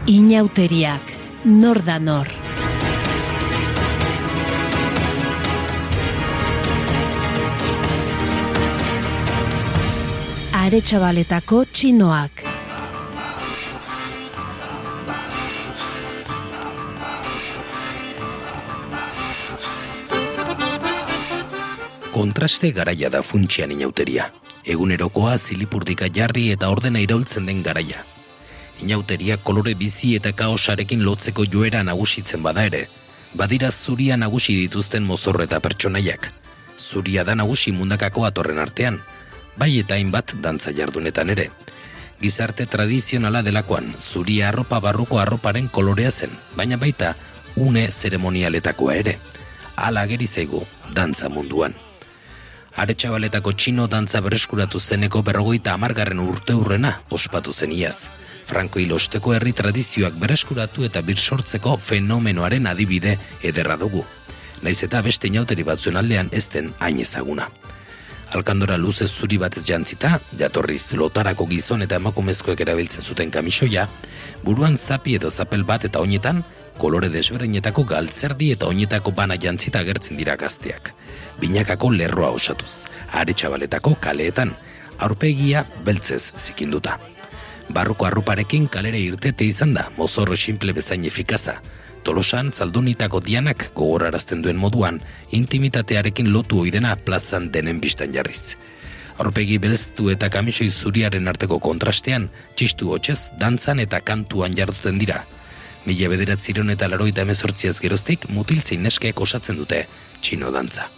Inauteriak, nor da nor. Aretxabaletako txinoak. Kontraste garaia da funtsian inauteria. Egunerokoa zilipurdika jarri eta ordena iraultzen den garaia. Inauteria kolore bizi eta kaosarekin lotzeko joera nagusitzen bada ere, badira zuria nagusi dituzten mozorro eta pertsonaiak. Zuria da nagusi mundakako atorren artean, bai eta hainbat dantza jardunetan ere. Gizarte tradizionala delakoan, zuria arropa barruko arroparen kolorea zen, baina baita une zeremonialetakoa ere. Hala ageri zaigu dantza munduan. Aretxabaletako txino dantza bereskuratu zeneko 50. urteurrena ospatu zen iaz. Franko hil osteko herri tradizioak bereskuratu eta birsortzeko fenomenoaren adibide ederra dugu. Naiz eta beste inauteri batzuen aldean ez den hain ezaguna. Alkandora luze zuri batez jantzita, jatorriz lotarako gizon eta emakumezkoek erabiltzen zuten kamisoia, buruan zapi edo zapel bat eta oinetan, kolore desberdinetako galtzerdi eta oinetako bana jantzita agertzen dira gazteak. Binakako lerroa osatuz, Aretxabaletako kaleetan, aurpegia beltzez zikinduta. Barruko arruparekin kalere irtete izan da, mozorro simple bezain efikaza. Tolosan zaldunitako dianak gogorarazten duen moduan, intimitatearekin lotu oidena plazan denen bistan jarriz. Aurpegi belztu eta kamisoi zuriaren arteko kontrastean, txistu hotxez, dantzan eta kantuan jarduten dira. 1988 geroztik mutil zein neskeek osatzen dute txino dantza.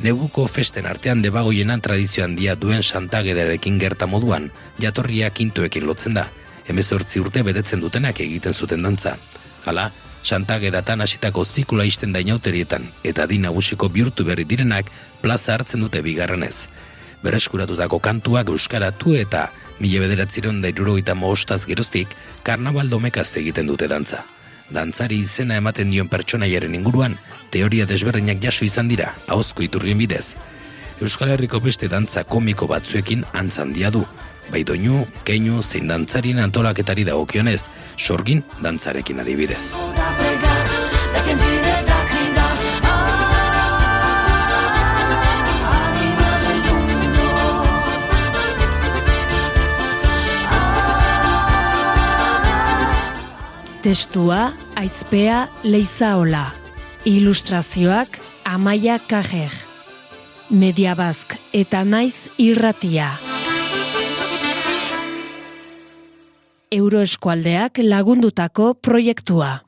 Neguko festen artean debagoienan tradizio handia duen Xantagederekin gerta moduan, jatorria kintoekin lotzen da, 18 urte betetzen dutenak egiten zuten dantza. Hala, Xantagedatan hasitako zikula isten da inauterietan, eta di nagusiko bihurtu berri direnak plaza hartzen dute bigarrenez. Bereskuratutako kantuak euskaratu eta 1975 geroztik karnabal domekaz egiten dute dantza. Dantzari izena ematen dion pertsonaiaren inguruan, teoria desberdinak jaso izan dira, ahozko iturrien bidez. Euskal Herriko beste dantza komiko batzuekin antza handia du, bai doinu, keinu zein dantzarien antolaketari dagokionez, sorgin dantzarekin adibidez. Testua, Aitzpea Leizaola. Ilustrazioak Amaia Kajer. Mediabazk eta Naiz Irratia. Euroeskualdeak lagundutako proiektua.